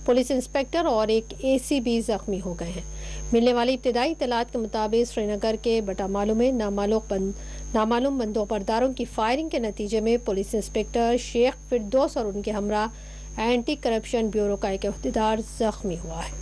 पुलिस इंस्पेक्टर और एक ACB जख्मी हो गए हैं। मिलने वाली इब्तदाई इत्तलात के मुताबिक श्रीनगर के बटामालू में नामालूम बंदूकबरदारों की फायरिंग के नतीजे में पुलिस इंस्पेक्टर शेख फिरदौस और उनके हमरा एंटी करप्शन ब्यूरो का एक अहदेदार जख्मी हुआ है।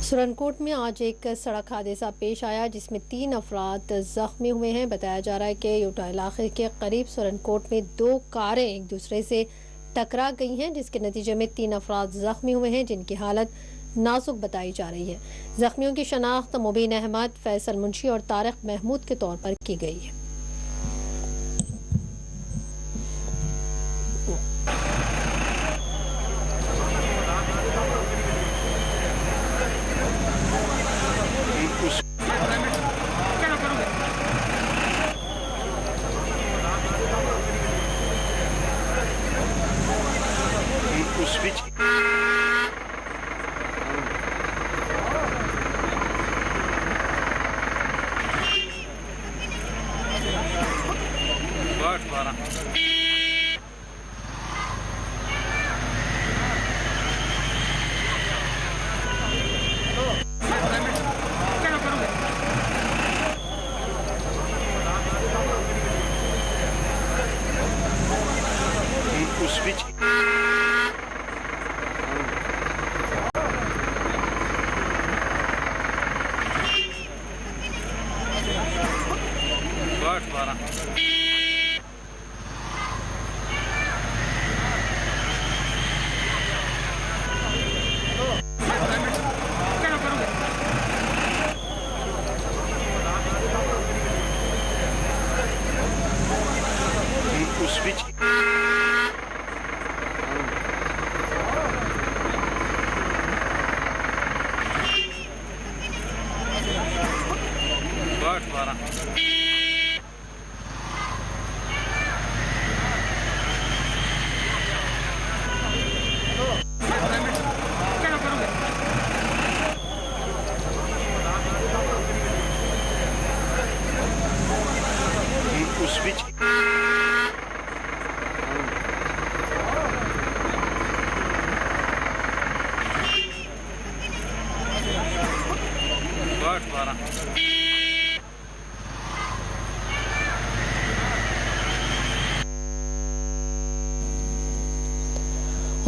सुरनकोट में आज एक सड़क हादसा पेश आया जिसमें 3 अफराद जख्मी हुए हैं। बताया जा रहा है कि यूटा इलाके के करीब सुरनकोट में 2 कारें एक दूसरे से टकरा गई हैं, जिसके नतीजे में 3 अफराद जख्मी हुए हैं जिनकी हालत नाजुक बताई जा रही है। जख्मियों की शनाख्त मुबीन अहमद, फैसल मुंशी और तारिक महमूद के तौर पर की गई है।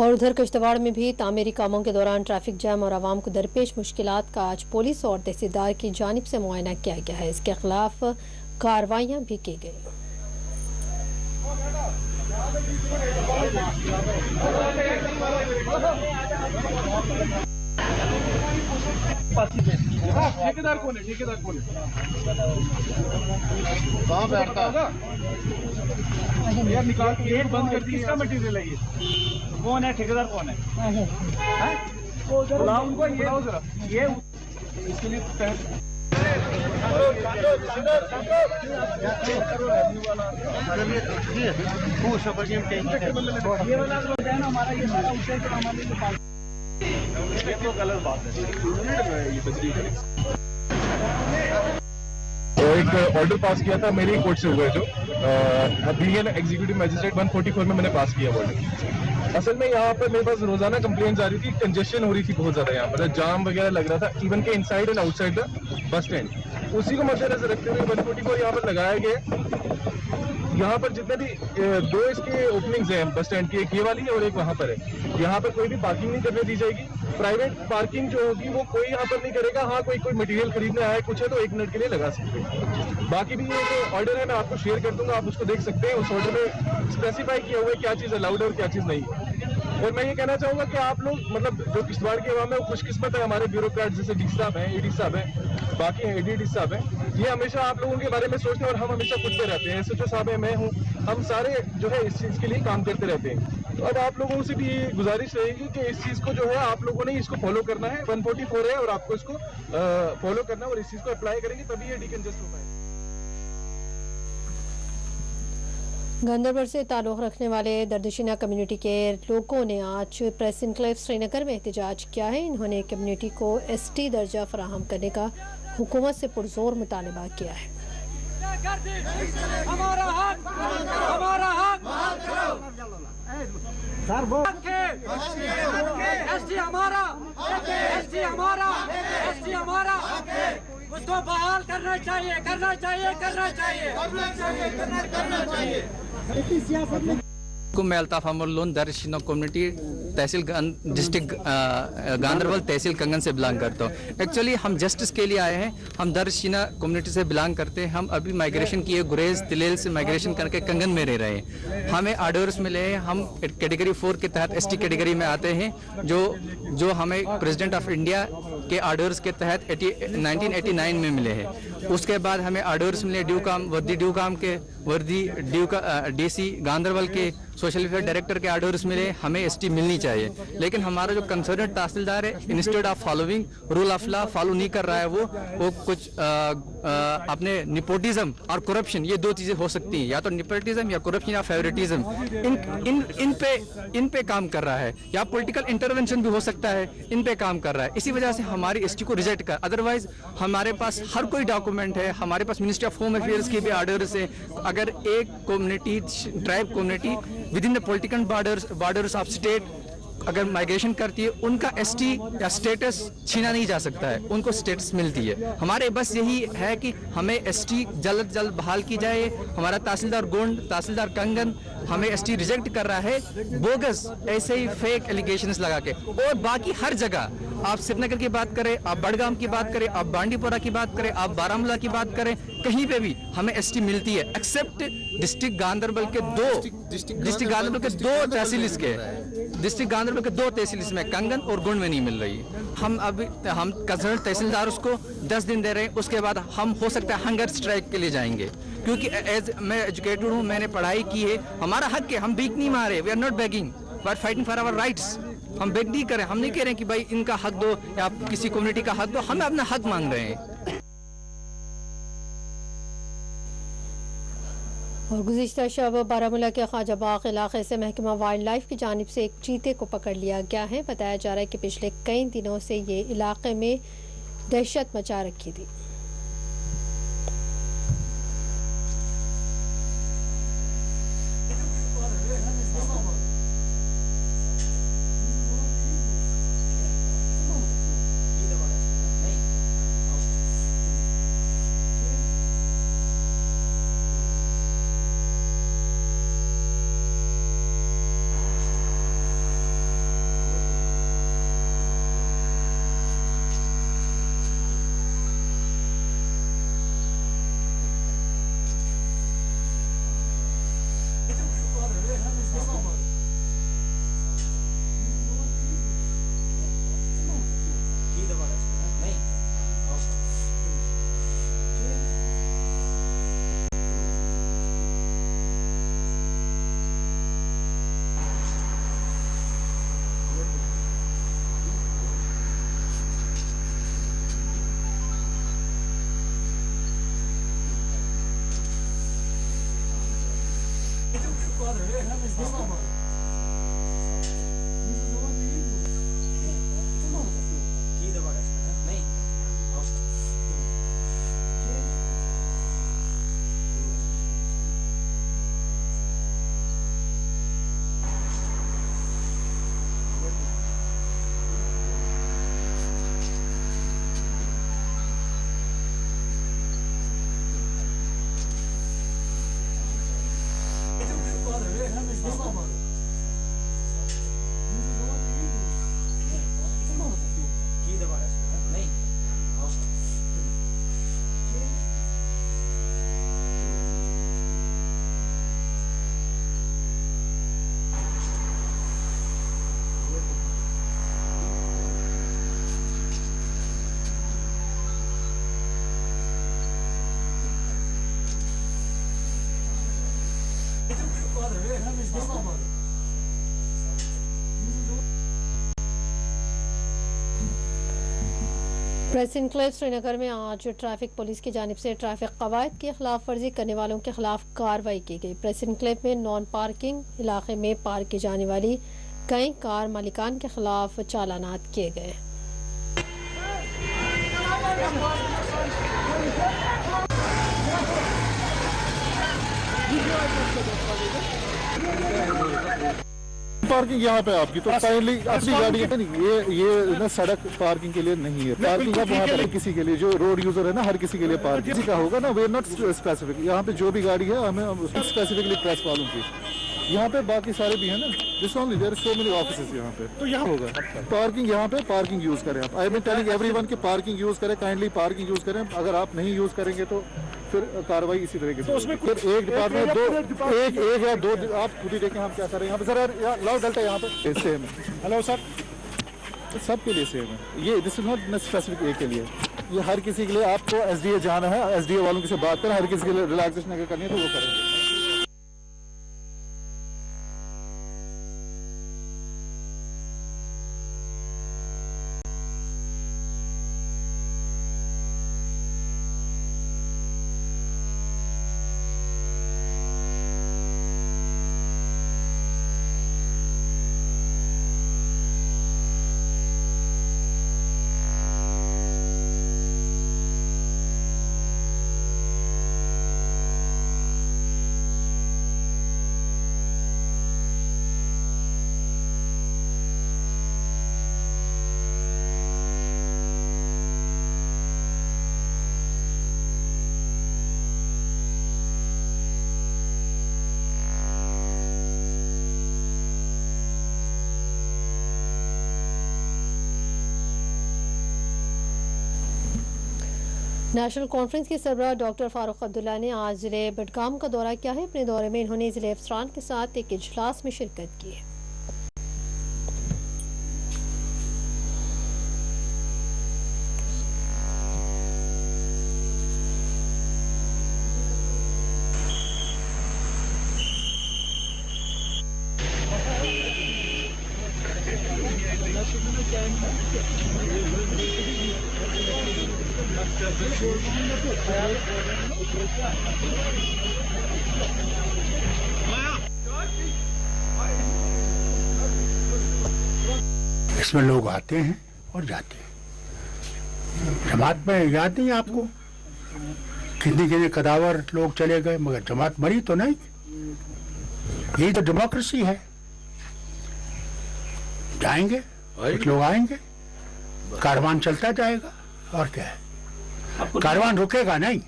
और उधर किश्तवाड़ में भी तामीरी कामों के दौरान ट्रैफिक जैम और आवाम को दरपेश मुश्किलात का आज पुलिस और तहसीलदार की जानिब से मुआयना किया गया है। इसके खिलाफ कार्रवाइयां भी की गई। ठेकेदार कौन है? ठेकेदार कौन है? कहाँ बैठता है? यार निकाल के गेट बंद कर दी। किसका मटेरियल है ये? कौन है ठेकेदार? कौन है? बुलाओ उनको, ये जरा ये इसके लिए गलत बात है। एक ऑर्डर पास किया था मेरी कोर्ट से हुआ जो बीइंग एन एग्जीक्यूटिव मैजिस्ट्रेट 144 में मैंने पास किया ऑर्डर। असल में यहाँ पर मेरे पास रोजाना कंप्लेंट्स आ रही थी, कंजेशन हो रही थी बहुत ज्यादा, यहाँ पर जाम वगैरह लग रहा था इवन के inside and outside the bus stand. उसी को मद्देनजर रखते हुए 144 यहाँ पर लगाया गया। यहाँ पर जितने भी दो इसके ओपनिंग्स हैं बस स्टैंड की, एक ये वाली है और एक वहाँ पर है। यहाँ पर कोई भी पार्किंग नहीं करने दी जाएगी। प्राइवेट पार्किंग जो होगी वो कोई यहाँ पर नहीं करेगा। हाँ, कोई मटेरियल खरीदने आया कुछ है तो 1 मिनट के लिए लगा सकते हैं। बाकी भी ये जो ऑर्डर है मैं आपको शेयर कर दूंगा, आप उसको देख सकते हैं। उस ऑर्डर में स्पेसिफाई किया हुआ है क्या चीज़ अलाउड है और क्या चीज़ नहीं है। और मैं ये कहना चाहूंगा कि आप लोग मतलब जो किश्तवाड़ के अवाम है वो खुशकिस्मत है। हमारे ब्यूरोक्रेट जैसे डी साहब हैं, एडी साहब हैं, बाकी एडी साहब हैं, ये हमेशा आप लोगों के बारे में सोचते हैं और हम हमेशा पूछते रहते हैं। एसएचओ साहब है, मैं हूँ, हम सारे जो है इस चीज़ के लिए काम करते रहते हैं। तो अब आप लोगों से भी ये गुजारिश रहेगी कि इस चीज़ को जो है आप लोगों ने इसको फॉलो करना है। 144 है और आपको इसको फॉलो करना है और इस चीज़ को अप्लाई करेंगे तभी ये डिकंजेस्ट हो पाएगा। गांधरबल से ताल्लुक़ रखने वाले दर्दशिना कम्युनिटी के लोगों ने आज प्रेस एनक्लेव श्रीनगर में एहतजाज किया है। इन्होंने कम्युनिटी को एसटी दर्जा फराहम करने का हुकूमत से पुरजोर मुतालबा किया है। हमारा हक, हमारा हक, एसटी हमारा, एसटी हमारा, एसटी हमारा, उसको बहाल करना चाहिए, करना चाहिए, करना चाहिए, करना चाहिए। को मैं अल्ताफ अमरुल्लाह दर्दशिना कम्युनिटी तहसील डिस्ट्रिक्ट गांधरबल तहसील कंगन से बिलोंग करता हूँ। एक्चुअली हम जस्टिस के लिए आए हैं। हम दरशीना कम्युनिटी से बिलोंग करते हैं। हम अभी माइग्रेशन किए, गुरेज तिलेल से माइग्रेशन करके कंगन में रह रहे हैं। हमें ऑर्डर्स मिले हैं। हम कैटेगरी 4 के तहत ST कैटेगरी में आते हैं, जो हमें प्रेसिडेंट ऑफ इंडिया के ऑर्डर्स के तहत 1989 में मिले हैं। उसके बाद हमें ऑर्डर्स मिले वर्दी ड्यू काम के, वर्दी ड्यू का DC गांधरबल के सोशल वेलफेयर डायरेक्टर के ऑर्डर्स मिले। हमें ST मिलनी चाहिए, लेकिन हमारा जो कंसर्न तहसीलदार है, instead of following rule of law, follow नहीं कर रहा है। वो कुछ अपने निपोटिज्म और करप्शन, ये दो चीजें हो सकती हैं, या तो निपोटिज्म या करप्शन या फेवरेटिज्म, इन पे काम कर रहा है, या पॉलिटिकल इंटरवेंशन भी हो सकता है, इन पे काम कर रहा है। इसी वजह से हमारी ST को रिजेक्ट कर, अदरवाइज हमारे पास हर कोई डॉक्यूमेंट है, हमारे पास मिनिस्ट्री ऑफ होम अफेयर्स के भी ऑर्डर्स है। अगर एक community, tribe community with in the political borders of state अगर माइग्रेशन करती है, उनका ST या स्टेटस छीना नहीं जा सकता है, उनको स्टेटस मिलती है। हमारे बस यही है कि हमें ST जल्द बहाल की जाए। हमारा तहसीलदार गोंड, तहसीलदार कंगन हमें ST रिजेक्ट कर रहा है, बोगस ऐसे ही फेक एलिगेशंस लगा के। और बाकी हर जगह, आप श्रीनगर की बात करें, आप बड़गाम की बात करें, आप बांडीपोरा की बात करें, आप बारामूला की बात करें, कहीं पे भी हमें ST मिलती है, एक्सेप्ट डिस्ट्रिक्ट गांधरबल के दो तहसील में कंगन और गुंड में नहीं मिल रही। हम कंसर्न तहसीलदार उसको 10 दिन दे रहे हैं, उसके बाद हम हो सकता है हंगर स्ट्राइक के लिए जाएंगे, क्योंकि एज मैं एजुकेटेड हूँ, मैंने पढ़ाई की है, हमारा हक है, हम भीख नहीं मारे, we are not begging, we are fighting for our rights. हम बेग नहीं करें, हम नहीं कह रहे कि भाई इनका हक दो या किसी कम्युनिटी का हक दो, हम अपना हक मांग रहे हैं। और गुज़िश्ता शब बारामूला के ख्वाजाबाग इलाके से महकमा वाइल्ड लाइफ की जानिब से एक चीते को पकड़ लिया गया है। बताया जा रहा है कि पिछले कई दिनों से ये इलाके में दहशत मचा रखी थी। प्रेस इनक्लेव श्रीनगर में आज ट्रैफिक पुलिस की जानिब से ट्रैफिक कवायद की खिलाफ वर्जी करने वालों के खिलाफ कार्रवाई की गई। प्रेस इनक्लेव में नॉन पार्किंग इलाके में पार्क की जाने वाली कई कार मालिकान के खिलाफ चालानात किए गए। पार्किंग यहाँ पे आपकी तो पहली अपनी गाड़ी ये ना सड़क पार्किंग के लिए नहीं है। पार्किंग अब वहाँ पर किसी के लिए जो रोड यूजर है ना, हर किसी के लिए पार्क किसी का होगा ना। वे नॉट स्पेसिफिक, यहाँ पे जो भी गाड़ी है हमें स्पेसिफिकली प्रेस वालों की यहाँ पे बाकी सारे भी हैं ना, this only there so many offices यहाँ पे, तो यहाँ होगा पार्किंग, यहाँ पे पार्किंग यूज करें आप। आई एम टेलिंग एवरीवन कि पार्किंग यूज करें, काइंडली पार्किंग यूज करें। अगर आप नहीं यूज करेंगे तो फिर कार्रवाई इसी तरीके से। उसमें फिर एक डिपार्टमेंट एक या दो आप खुद ही देखें हम क्या करें यहाँ पे। सर लाओ डेल्टा यहाँ पे सेम है। हेलो सर, सबके लिए सेम है ये, दिस इज नॉट स्पेसिफिक ए के लिए, ये हर किसी के लिए। आपको एसडीए जाना है, एसडीए वालों से बात करें, हर किसी के लिए रिलैक्सेशन अगर करनी है तो वो करेंगे। नेशनल कॉन्फ्रेंस के सरबराह डॉक्टर फारूक अब्दुल्ला ने आज ज़िले बडगाम का दौरा किया है। अपने दौरे में इन्होंने ज़िले अफसरान के साथ एक इजलास में शिरकत की है। इसमें लोग आते हैं और जाते हैं। जमात में याद नहीं आपको कितने कितने कदावर लोग चले गए, मगर जमात मरी तो नहीं। यही तो डेमोक्रेसी है। जाएंगे, कुछ लोग आएंगे, कारवान चलता जाएगा, और क्या है, कारवान रुकेगा नहीं।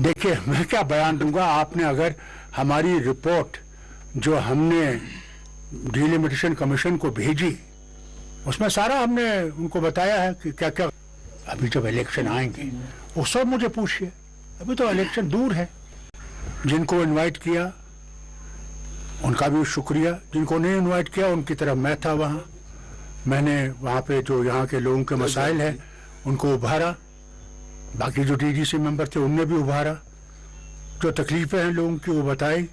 देखिए, मैं क्या बयान दूंगा। आपने अगर हमारी रिपोर्ट जो हमने डिलिमिटेशन कमीशन को भेजी, उसमें सारा हमने उनको बताया है कि क्या क्या। अभी जब इलेक्शन आएंगे वो सब मुझे पूछिए, अभी तो इलेक्शन दूर है। जिनको इनवाइट किया उनका भी शुक्रिया, जिनको नहीं इनवाइट किया उनकी तरफ मैं था वहाँ। मैंने वहाँ पे जो यहाँ के लोगों के मसाइल हैं उनको उभारा, बाकी जो डीडीसी मेंबर थे उनने भी उभारा, जो तकलीफें हैं लोगों की वो बताई,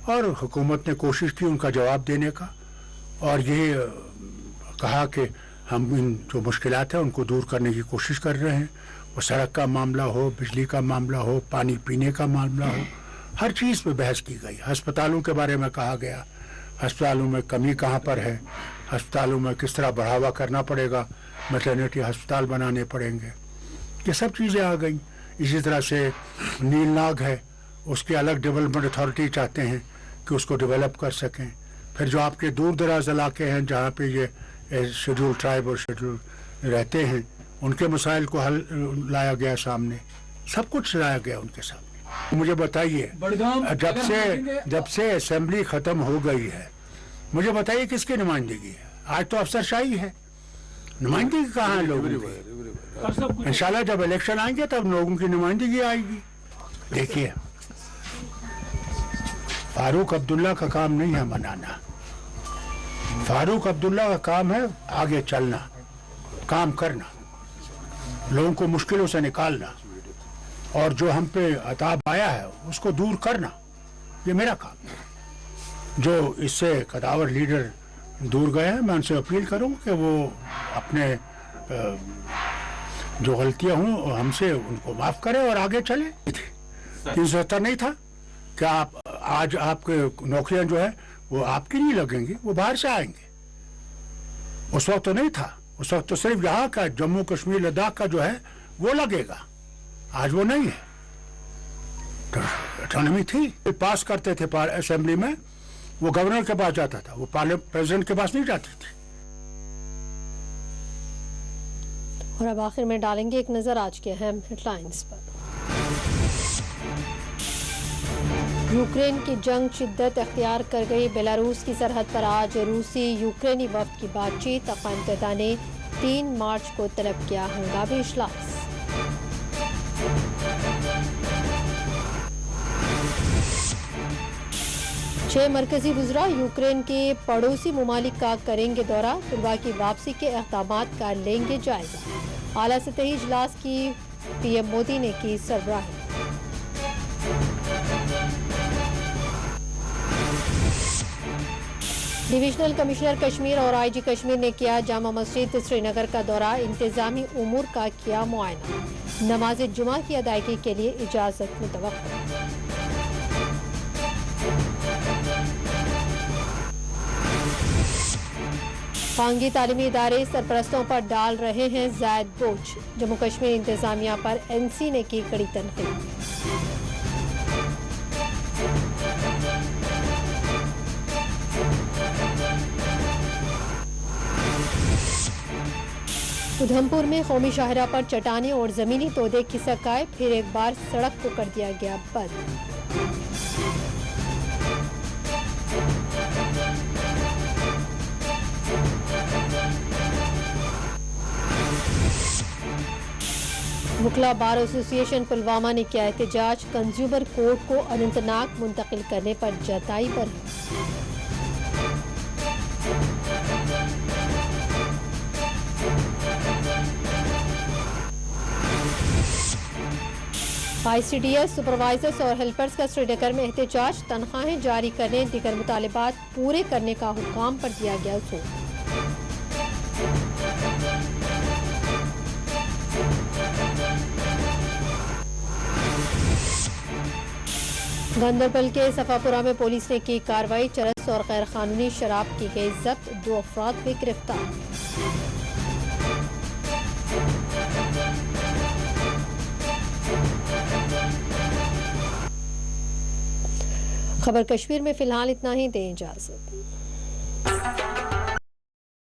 और हुकूमत ने कोशिश की उनका जवाब देने का, और ये कहा कि हम इन जो मुश्किलात हैं उनको दूर करने की कोशिश कर रहे हैं। वो सड़क का मामला हो, बिजली का मामला हो, पानी पीने का मामला हो, हर चीज़ पे बहस की गई। अस्पतालों के बारे में कहा गया, अस्पतालों में कमी कहाँ पर है, अस्पतालों में किस तरह बढ़ावा करना पड़ेगा, मैटरनिटी अस्पताल बनाने पड़ेंगे, ये सब चीज़ें आ गई। इसी तरह से नीलनाग है, उसकी अलग डेवलपमेंट अथॉरिटी चाहते हैं कि उसको डेवलप कर सकें। फिर जो आपके दूर दराज इलाके हैं जहाँ पे ये शेड्यूल ट्राइब और शेड्यूल रहते हैं, उनके मसाइल को हल लाया गया सामने, सब कुछ लाया गया उनके सामने। मुझे बताइए, जब से असेंबली ख़त्म हो गई है, मुझे बताइए किसकी नुमाइंदगी है? आज तो अफसरशाही है, नुमाइंदगी कहाँ है लोगों की? इंशाल्लाह जब इलेक्शन आएंगे तब लोगों की नुमाइंदगी आएगी। देखिए, फारूक अब्दुल्ला का काम नहीं है मनाना, फारूक अब्दुल्ला का काम है आगे चलना, काम करना, लोगों को मुश्किलों से निकालना, और जो हम पे अताब आया है उसको दूर करना। ये मेरा काम है। जो इससे कदावर लीडर दूर गए हैं, मैं उनसे अपील करूं कि वो अपने जो गलतियां हों हमसे उनको माफ करें और आगे चले। 370 नहीं था क्या? आप आज आपके नौकरियां जो है वो आपकी नहीं लगेंगी, वो बाहर से आएंगे। उस वक्त तो नहीं था, उस वक्त तो सिर्फ यहाँ का जम्मू कश्मीर लद्दाख का जो है वो लगेगा, आज वो नहीं है। तो ऑटोनॉमी थी, पास करते थे असेंबली में, वो गवर्नर के पास जाता था, वो प्रेसिडेंट के पास नहीं जाती थी। और अब आखिर में डालेंगे एक नजर आज के अहम हेडलाइंस पर। यूक्रेन की जंग शिद्दत अख्तियार कर गई। बेलारूस की सरहद पर आज रूसी यूक्रेनी वफ्द की बातचीत। अक़वाम मुत्तहिदा ने 3 मार्च को तलब किया हंगामी इजलास। छह मरकजी वज़रा यूक्रेन के पड़ोसी ममालिक का करेंगे दौरा। तलबा की वापसी के अहकामात का लेंगे जायजा। आला सतही इजलास की पीएम मोदी ने की सरबराही। डिविजनल कमिश्नर कश्मीर और आईजी कश्मीर ने किया जामा मस्जिद श्रीनगर का दौरा। इंतजामी उमूर का किया मुआयना। नमाज जुमा की अदायगी के लिए इजाजत मुतवक्किल। खांगी तालीमी इदारे सरपरस्तों पर डाल रहे हैं ज़ायद बोझ। जम्मू कश्मीर इंतजामिया पर एनसी ने की कड़ी तनकीद। उधमपुर में कौमी शाहरा पर चट्टानें और जमीनी तोदे खिसक आए। फिर एक बार सड़क को कर दिया गया बंद। वकला बार एसोसिएशन पुलवामा ने किया एहतजाज। कंज्यूमर कोर्ट को अनंतनाग मुंतकिल करने पर जताई बरहम। ICDS सुपरवाइजर्स और हेल्पर्स का श्रीनगर में एहतजाज। तनख्वाहें जारी करने, दीगर मुतालिबात पूरे करने का हुक्म पर दिया गया जोर। गांदरबल के सफापुरा में पुलिस ने की कार्रवाई। चरस और गैर कानूनी शराब की गई जब्त। 2 अफराद हुए गिरफ्तार। खबर कश्मीर में फिलहाल इतना ही। दें इजाजत।